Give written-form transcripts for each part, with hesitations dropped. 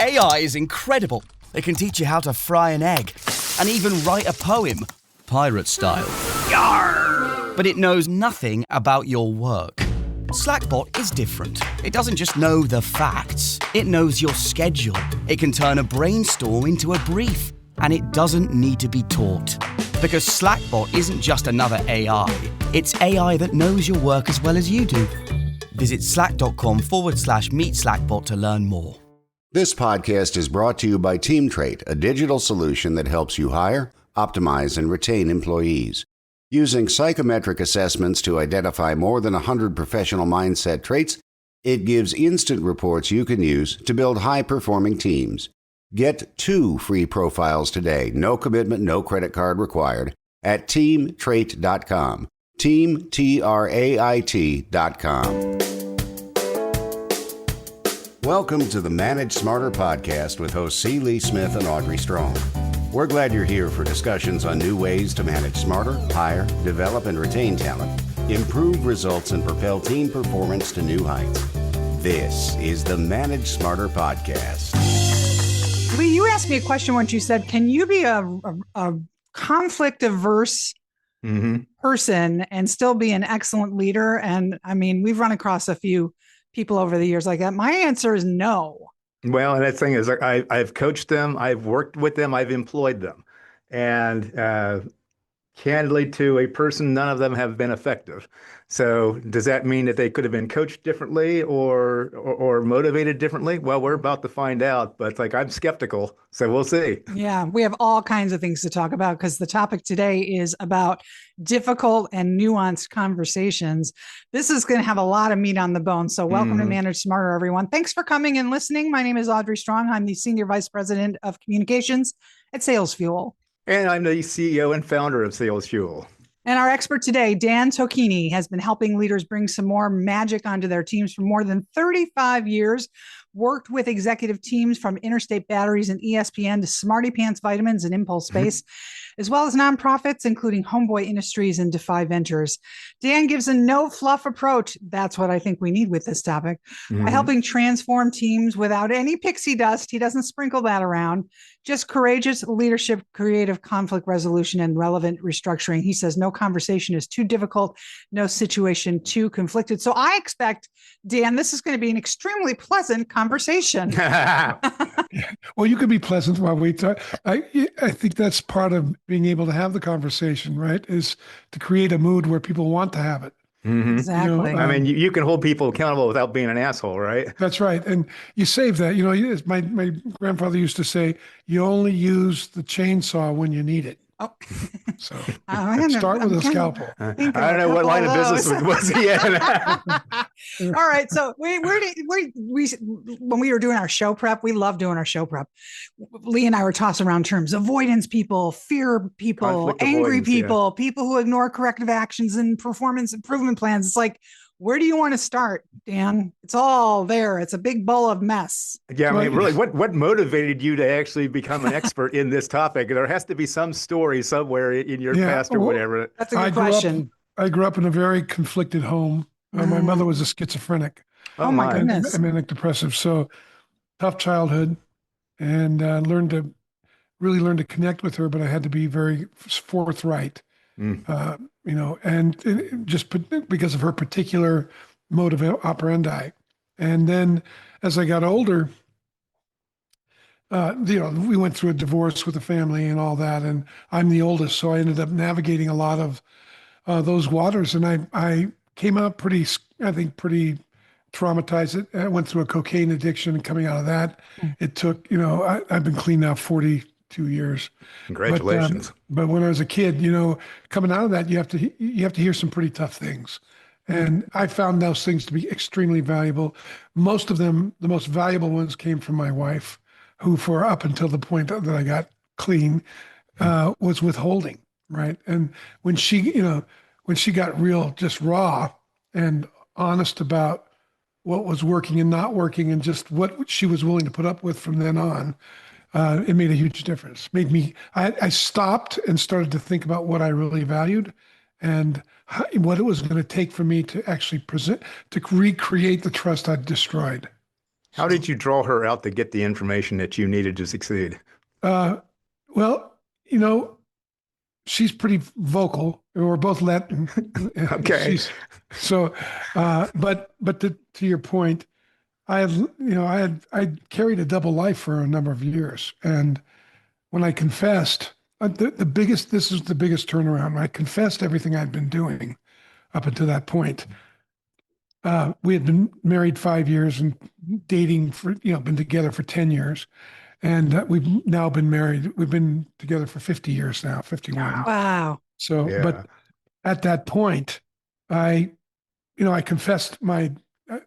AI is incredible. It can teach you how to fry an egg and even write a poem, pirate style. Yarr! But it knows nothing about your work. Slackbot is different. It doesn't just know the facts. It knows your schedule. It can turn a brainstorm into a brief. And it doesn't need to be taught. Because Slackbot isn't just another AI. It's AI that knows your work as well as you do. Visit slack.com/meet Slackbot to learn more. This podcast is brought to you by TeamTrade, a digital solution that helps you hire, optimize, and retain employees. Using psychometric assessments to identify more than 100 professional mindset traits, it gives instant reports you can use to build high-performing teams. Get 2 free profiles today, no commitment, no credit card required, at teamtrait.com. TeamTrait.com. Welcome to the Manage Smarter podcast with hosts C. Lee Smith and Audrey Strong. We're glad you're here for discussions on new ways to manage smarter, hire, develop, and retain talent, improve results, and propel team performance to new heights. This is the Manage Smarter podcast. Lee, you asked me a question once. You said, can you be a conflict-averse person and still be an excellent leader? And I mean, we've run across a few people over the years like that. My answer is no. Well, and that thing is, I've coached them, I've worked with them, I've employed them. And candidly, to a person, none of them have been effective. So does that mean that they could have been coached differently or motivated differently? Well, we're about to find out, but I'm skeptical. So we'll see. Yeah, we have all kinds of things to talk about because the topic today is about difficult and nuanced conversations. This is going to have a lot of meat on the bone. So welcome to Manage Smarter, everyone. Thanks for coming and listening. My name is Audrey Strong. I'm the Senior Vice President of Communications at Sales Fuel. And I'm the CEO and founder of Sales Fuel. And our expert today, Dan Tocchini, has been helping leaders bring some more magic onto their teams for more than 35 years, worked with executive teams from Interstate Batteries and ESPN to Smarty Pants Vitamins and Impulse Space, as well as nonprofits, including Homeboy Industries and Defy Ventures. Dan gives a no-fluff approach. That's what I think we need with this topic. By helping transform teams without any pixie dust. He doesn't sprinkle that around. Just courageous leadership, creative conflict resolution, and relevant restructuring. He says no conversation is too difficult, no situation too conflicted. So I expect, Dan, this is going to be an extremely pleasant conversation. Well, you could be pleasant while we talk. I think that's part of being able to have the conversation, right? Is to create a mood where people want to have it. Exactly. I mean, you can hold people accountable without being an asshole, right? That's right. And you save that. My grandfather used to say, you only use the chainsaw when you need it. Oh. So start with a scalpel. I don't know what line of business was he in. All right. So when we were doing our show prep, we love doing our show prep. Lee and I were tossing around terms: avoidance people, fear people, conflict angry avoidance, people, people who ignore corrective actions and performance improvement plans. It's like, where do you want to start, Dan? It's all there. It's a big bowl of mess. Yeah, I mean, really, what motivated you to actually become an expert in this topic? There has to be some story somewhere in your past or whatever. That's a good question. I grew up in a very conflicted home. My mother was a schizophrenic. Oh my goodness. And manic depressive. So tough childhood, and learned to connect with her, but I had to be very forthright. And just because of her particular mode of operandi. And then as I got older, we went through a divorce with the family and all that. And I'm the oldest, so I ended up navigating a lot of those waters. And I came out pretty traumatized. I went through a cocaine addiction, and coming out of that, it took, I've been clean now 42 years. Congratulations. But when I was a kid, coming out of that, you have to hear some pretty tough things. And I found those things to be extremely valuable. Most of them, the most valuable ones, came from my wife, who for up until the point that I got clean, was withholding, right? And when she got real, just raw and honest about what was working and not working and just what she was willing to put up with from then on, it made a huge difference. I stopped and started to think about what I really valued and what it was going to take for me to actually to recreate the trust I'd destroyed. How did you draw her out to get the information that you needed to succeed? Uh, well, you know, she's pretty vocal. We're both Latin. Okay. She's so, but to your point, I carried a double life for a number of years, and when I confessed, this is the biggest turnaround. When I confessed everything I'd been doing up until that point. We had been married 5 years and dating been together for 10 years. And we've now been married. We've been together for 50 years now, 51. Wow. So, Yeah. but at that point, I, I confessed my uh,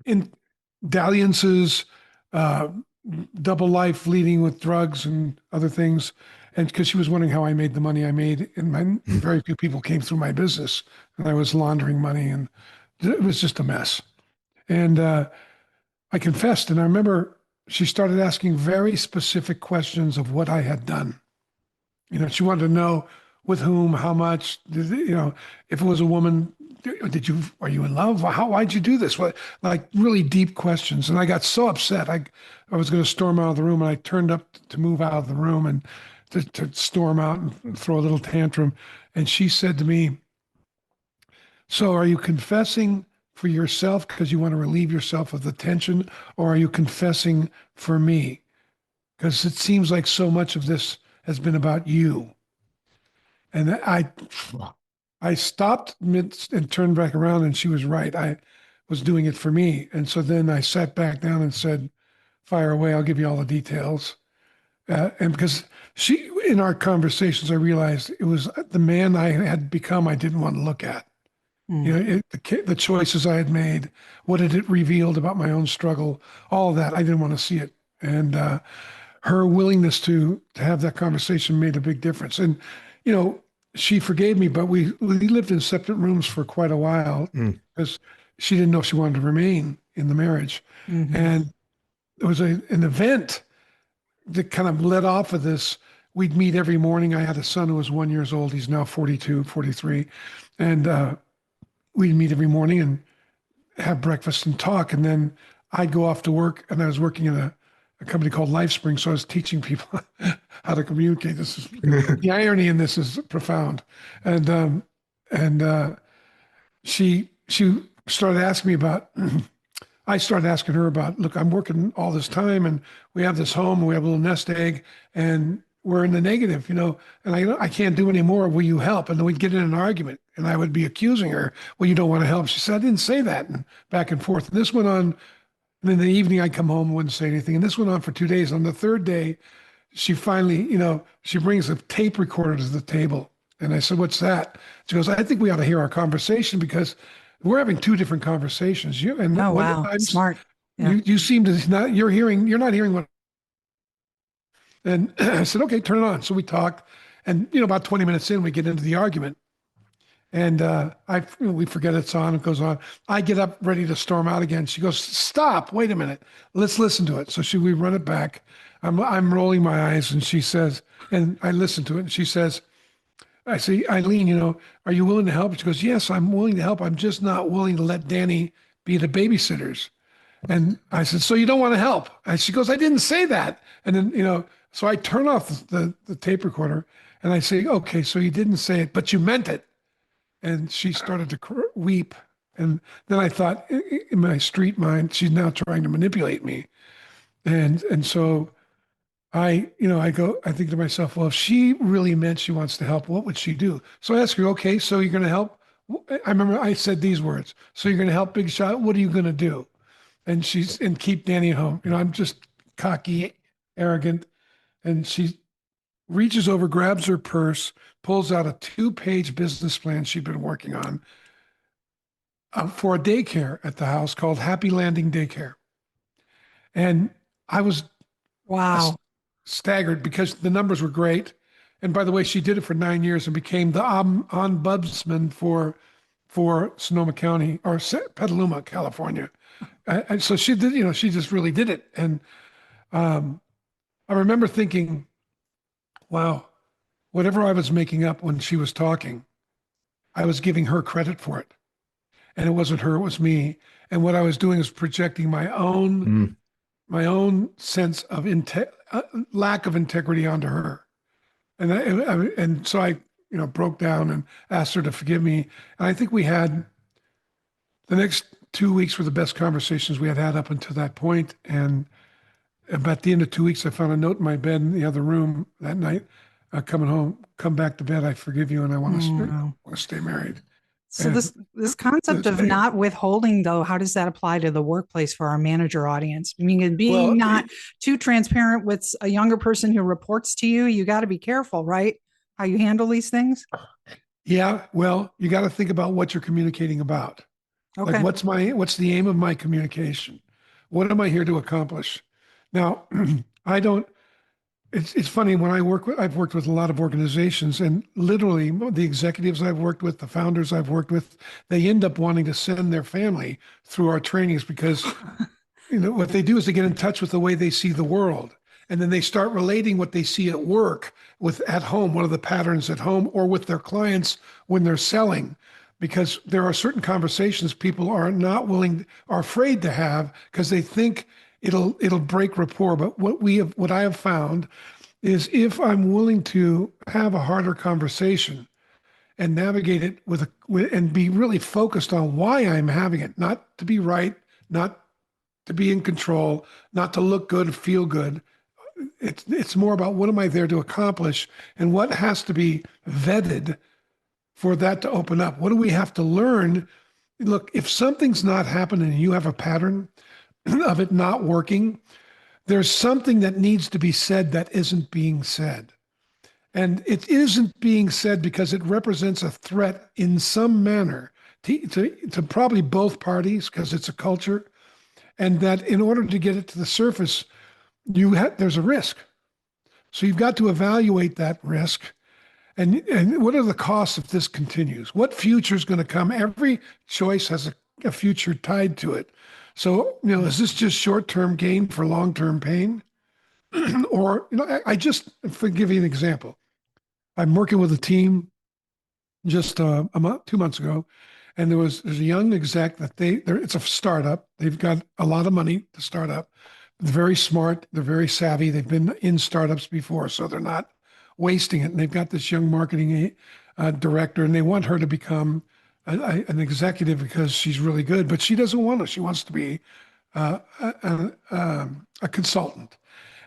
in dalliances, uh, double life leading with drugs and other things. And because she was wondering how I made the money I made, and very few people came through my business, and I was laundering money, and it was just a mess. And I confessed, and I remember she started asking very specific questions of what I had done. She wanted to know with whom, how much, if it was a woman, are you in love? Why'd you do this? What, like really deep questions. And I got so upset. I was going to storm out of the room, and I turned up to move out of the room and to storm out and throw a little tantrum. And she said to me, "So are you confessing for yourself because you want to relieve yourself of the tension, or are you confessing for me? Because it seems like so much of this has been about you." And I stopped mid and turned back around, and she was right. I was doing it for me. And so then I sat back down and said, "Fire away. I'll give you all the details." And because in our conversations, I realized it was the man I had become, I didn't want to look at. The choices I had made, what had it revealed about my own struggle, all of that, I didn't want to see it. And her willingness to have that conversation made a big difference. And, she forgave me, but we lived in separate rooms for quite a while because she didn't know if she wanted to remain in the marriage. Mm-hmm. And there was an event that kind of led off of this. We'd meet every morning. I had a son who was 1 year old. He's now 42, 43. And we'd meet every morning and have breakfast and talk. And then I'd go off to work, and I was working in a company called LifeSpring. So I was teaching people how to communicate. The irony in this is profound. And she started asking me about, I started asking her about, look, I'm working all this time, and we have this home, and we have a little nest egg, and we're in the negative, and I can't do any more. Will you help? And then we'd get in an argument, and I would be accusing her. Well, you don't want to help. She said, I didn't say that. And back and forth. And this went on. And in the evening, I'd come home and wouldn't say anything. And this went on for 2 days. On the third day, she finally, she brings a tape recorder to the table. And I said, what's that? She goes, I think we ought to hear our conversation because we're having two different conversations. Oh, wow. Smart. Yeah. You seem to you're not hearing what. And I said, okay, turn it on. So we talked, and about 20 minutes in, we get into the argument, and we forget it's on. It goes on. I get up ready to storm out again. She goes, stop! Wait a minute. Let's listen to it. So we run it back. I'm rolling my eyes, and she says, and I listen to it, and she says, I say, Eileen, are you willing to help? She goes, yes, I'm willing to help. I'm just not willing to let Danny be the babysitters. And I said, so you don't want to help? And she goes, I didn't say that. And then, so I turn off the tape recorder, and I say, okay, so you didn't say it, but you meant it. And she started to weep. And then I thought, in my street mind, she's now trying to manipulate me. And so I think to myself, well, if she really meant she wants to help, what would she do? So I asked her, okay, so you're going to help? I remember I said these words. So you're going to help Big Shot? What are you going to do? And keep Danny at home. I'm just cocky, arrogant. And she reaches over, grabs her purse, pulls out a 2-page business plan she'd been working on for a daycare at the house called Happy Landing Daycare. And I was staggered because the numbers were great. And by the way, she did it for 9 years and became the ombudsman for Sonoma County or Petaluma, California. And so she did, she just really did it. And I remember thinking, wow, whatever I was making up when she was talking, I was giving her credit for it. And it wasn't her, it was me. And what I was doing is projecting my own sense of lack of integrity onto her. And so I, broke down and asked her to forgive me. And I think we had the next 2 weeks were the best conversations we had had up until that point. And about the end of 2 weeks, I found a note in my bed in the other room that night, coming home, come back to bed. I forgive you, and I want to stay married. So And this concept of not withholding, though, how does that apply to the workplace for our manager audience? I mean, being not too transparent with a younger person who reports to you, you got to be careful, right? How you handle these things. Yeah, well, you got to think about what you're communicating about. Okay. Like, what's the aim of my communication? What am I here to accomplish? Now, I don't. It's funny when I've worked with a lot of organizations, and literally the executives I've worked with, the founders I've worked with, they end up wanting to send their family through our trainings because what they do is they get in touch with the way they see the world, and then they start relating what they see at work with at home, what are the patterns at home, or with their clients when they're selling, because there are certain conversations people are afraid to have because they think it'll break rapport. But what I have found is if I'm willing to have a harder conversation and navigate it and be really focused on why I'm having it, not to be right, not to be in control, not to look good, feel good. It's more about what am I there to accomplish and what has to be vetted for that to open up. What do we have to learn? Look, if something's not happening and you have a pattern of it not working, there's something that needs to be said that isn't being said. And it isn't being said because it represents a threat in some manner to probably both parties because it's a culture. And that in order to get it to the surface, there's a risk. So you've got to evaluate that risk. And what are the costs if this continues? What future is going to come? Every choice has a future tied to it. So, is this just short-term gain for long-term pain? Or, I just, for give you an example, I'm working with a team just a month, 2 months ago, and there's a young exec that it's a startup. They've got a lot of money to start up. They're very smart. They're very savvy. They've been in startups before, so they're not wasting it. And they've got this young marketing director, and they want her to become an executive because she's really good, but she doesn't want to. She wants to be a consultant.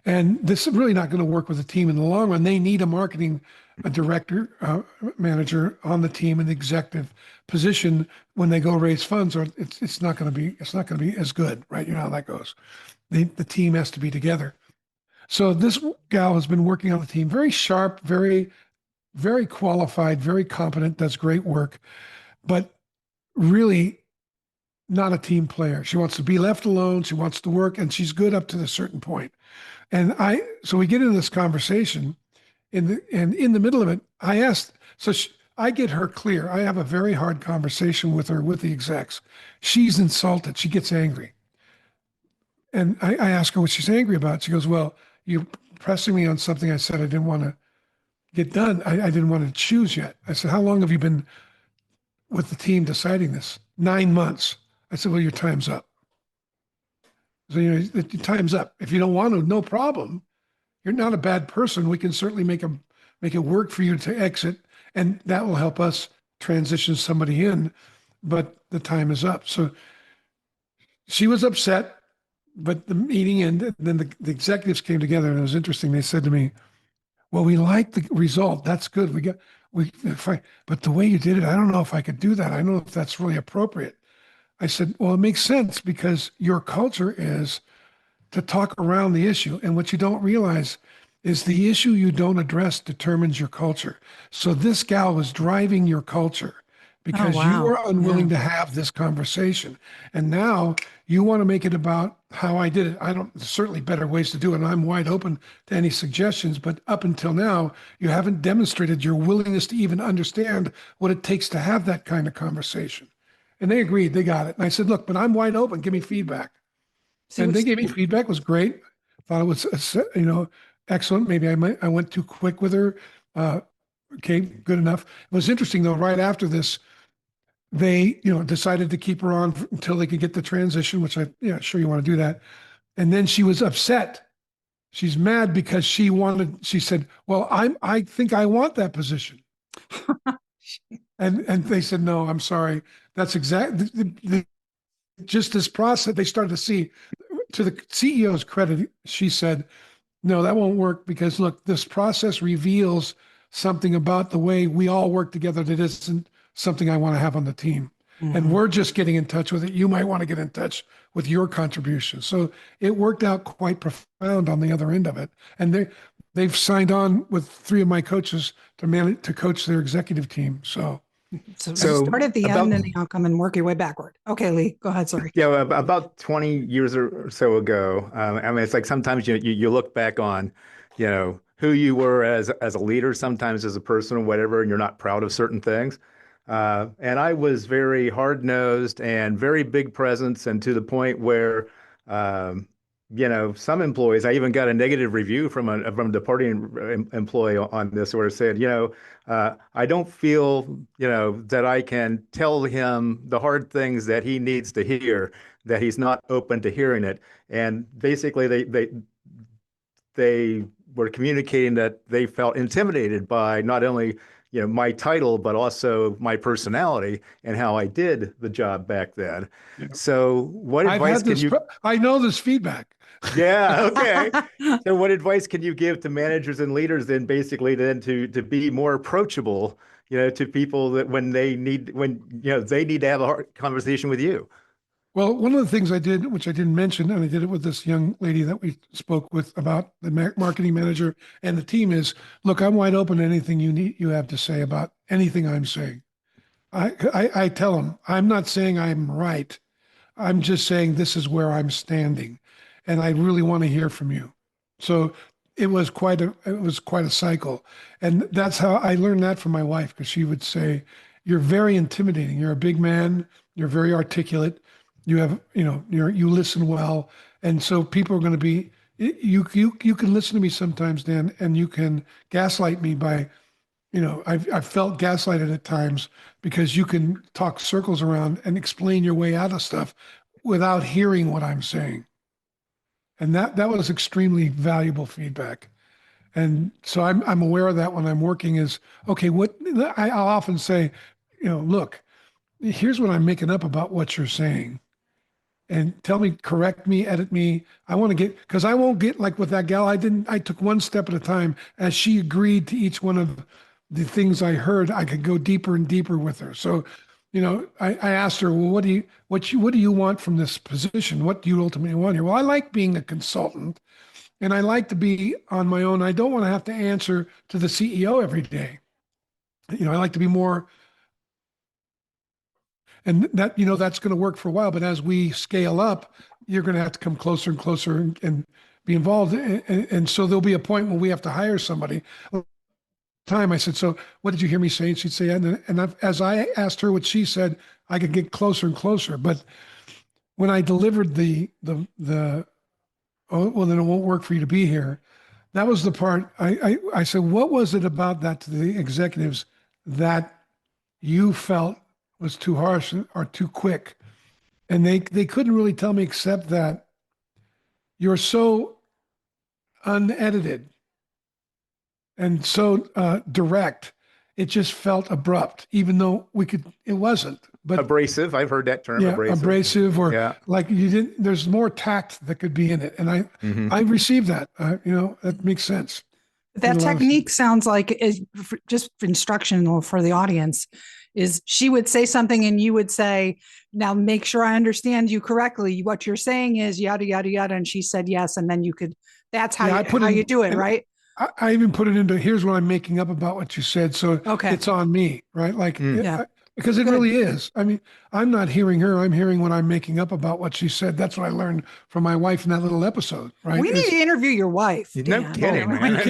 And this is really not going to work with the team in the long run. They need a director, manager on the team, an executive position when they go raise funds, or it's not going to be as good, right? You know how that goes. The team has to be together. So this gal has been working on the team, very sharp, very, very qualified, very competent, does great work, but really not a team player. She wants to be left alone. She wants to work, and she's good up to a certain point. And so we get into this conversation, and in the middle of it, I asked, I get her clear. I have a very hard conversation with her, with the execs. She's insulted. She gets angry. And I ask her what she's angry about. She goes, well, you're pressing me on something I said I didn't want to get done. I didn't want to choose yet. I said, how long have you been with the team deciding this? 9 months. I said, well, your time's up. So, your time's up. If you don't want to, no problem. You're not a bad person. We can certainly make it work for you to exit, and that will help us transition somebody in, but the time is up. So she was upset, but the meeting ended. Then the executives came together, and it was interesting. They said to me, well, we like the result. That's good. We fine. But the way you did it, I don't know if I could do that. I don't know if that's really appropriate. I said, well, it makes sense because your culture is to talk around the issue. And what you don't realize is the issue you don't address determines your culture. So this gal was driving your culture because you were unwilling to have this conversation. And now you want to make it about how I did it. There's certainly better ways to do it. And I'm wide open to any suggestions, but up until now, you haven't demonstrated your willingness to even understand what it takes to have that kind of conversation. And they agreed, they got it. And I said, look, but I'm wide open, give me feedback. And they gave me feedback, it was great. Thought it was, excellent. Maybe I went too quick with her. Okay, good enough. It was interesting though, right after this, they, decided to keep her on until they could get the transition, which sure you want to do that. And then she was upset. She's mad because she said, well, I think I want that position. And they said, no, I'm sorry. That's exactly just this process. They started to see, to the CEO's credit, she said, no, that won't work because look, this process reveals something about the way we all work together that isn't something I want to have on the team. Mm-hmm. And we're just getting in touch with it. You might want to get in touch with your contribution. So it worked out quite profound on the other end of it. And they've signed on with 3 of my coaches to coach their executive team. So start at the end and the outcome and work your way backward. Okay, Lee, go ahead. Sorry. Yeah, about 20 years or so ago. I mean, it's like sometimes you look back on, who you were as a leader, sometimes as a person or whatever, and you're not proud of certain things. And I was very hard-nosed and very big presence, and to the point where, some employees, I even got a negative review from a departing employee on this, where it said, I don't feel, that I can tell him the hard things that he needs to hear, that he's not open to hearing it. And basically, they were communicating that they felt intimidated by not only my title, but also my personality and how I did the job back then. Yeah. So what advice can you... I know this feedback. Yeah. Okay. So what advice can you give to managers and leaders then to be more approachable, to people that when they need to have a hard conversation with you? Well, one of the things I did, which I didn't mention, and I did it with this young lady that we spoke with about the marketing manager and the team, is, look, I'm wide open to anything you have to say about anything I'm saying. I tell them, I'm not saying I'm right. I'm just saying this is where I'm standing, and I really want to hear from you. So it was quite a cycle, and that's how I learned that from my wife, because she would say, "You're very intimidating. You're a big man. You're very articulate. You have, you listen well." And so people are going to be, you can listen to me sometimes, Dan, and you can gaslight me by, I've felt gaslighted at times because you can talk circles around and explain your way out of stuff without hearing what I'm saying. And that was extremely valuable feedback. And so I'm aware of that when I'm working is, okay, I'll often say, look, here's what I'm making up about what you're saying. And tell me, correct me, edit me. I want to because I won't get like with that gal. I took one step at a time. As she agreed to each one of the things I heard, I could go deeper and deeper with her. So, I asked her, well, what do you want from this position? What do you ultimately want here? Well, I like being a consultant and I like to be on my own. I don't want to have to answer to the CEO every day. I like to be more. And that, that's going to work for a while. But as we scale up, you're going to have to come closer and closer and be involved. And so there'll be a point when we have to hire somebody. Time I said, so what did you hear me say? And she'd say, as I asked her what she said, I could get closer and closer. But when I delivered the oh, well, then it won't work for you to be here. That was the part I said, what was it about that to the executives that you felt was too harsh or too quick? And they couldn't really tell me except that you're so unedited and so direct. It just felt abrupt, even though it wasn't. But abrasive, I've heard that term. Yeah, abrasive or like you didn't. There's more tact that could be in it, and I received that. That makes sense. That technique sounds like just instructional for the audience. Is she would say something and you would say, now make sure I understand you correctly. What you're saying is yada, yada, yada. And she said yes. And then that's how you do it, right? I even put it into, here's what I'm making up about what you said. So it's on me, right? Like, because it really is. I mean, I'm not hearing her. I'm hearing what I'm making up about what she said. That's what I learned from my wife in that little episode, right? We need to interview your wife. No kidding, man.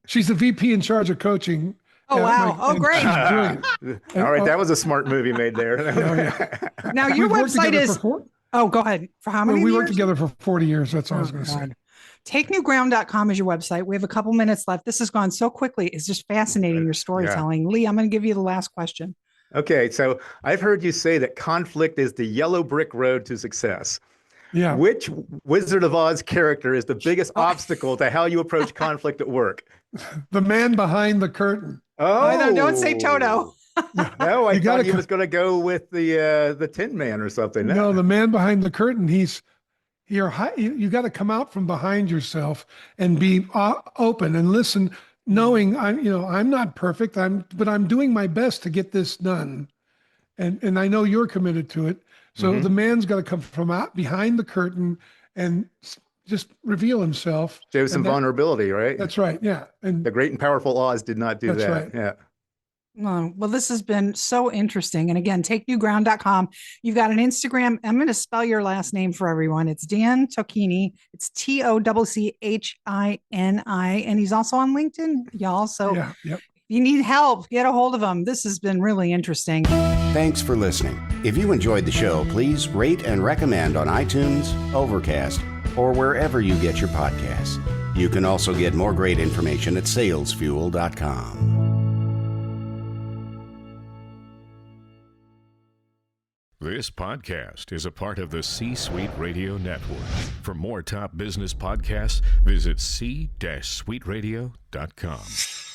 She's the VP in charge of coaching. Oh, wow. Great. All right. That was a smart movie made there. Now, your website is... go ahead. For how many years? We worked together for 40 years. That's all I was going to say. TakeNewGround.com is your website. We have a couple minutes left. This has gone so quickly. It's just fascinating, your storytelling. Lee, I'm going to give you the last question. Okay, so I've heard you say that conflict is the yellow brick road to success. Yeah. Which Wizard of Oz character is the biggest obstacle to how you approach conflict at work? The man behind the curtain. Oh, Don't say Toto. No, I You thought gotta he co- was going to go with the Tin Man or something. No, the man behind the curtain, you got to come out from behind yourself and be open and listen, knowing I'm not perfect, but I'm doing my best to get this done. And I know you're committed to it. So the man's got to come from out behind the curtain and just reveal himself. Show some vulnerability, right? That's right. Yeah. And The great and powerful Oz did not do That's that. right. Yeah. Oh, well, this has been so interesting. And again, takenewground.com. You've got an Instagram. I'm going to spell your last name for everyone. It's Dan Tocchini. It's Tocchini. And he's also on LinkedIn, y'all. So yeah, yep. if you need help, get a hold of him. This has been really interesting. Thanks for listening. If you enjoyed the show, please rate and recommend on iTunes, Overcast, or wherever you get your podcasts. You can also get more great information at salesfuel.com. This podcast is a part of the C-Suite Radio Network. For more top business podcasts, visit c-suiteradio.com.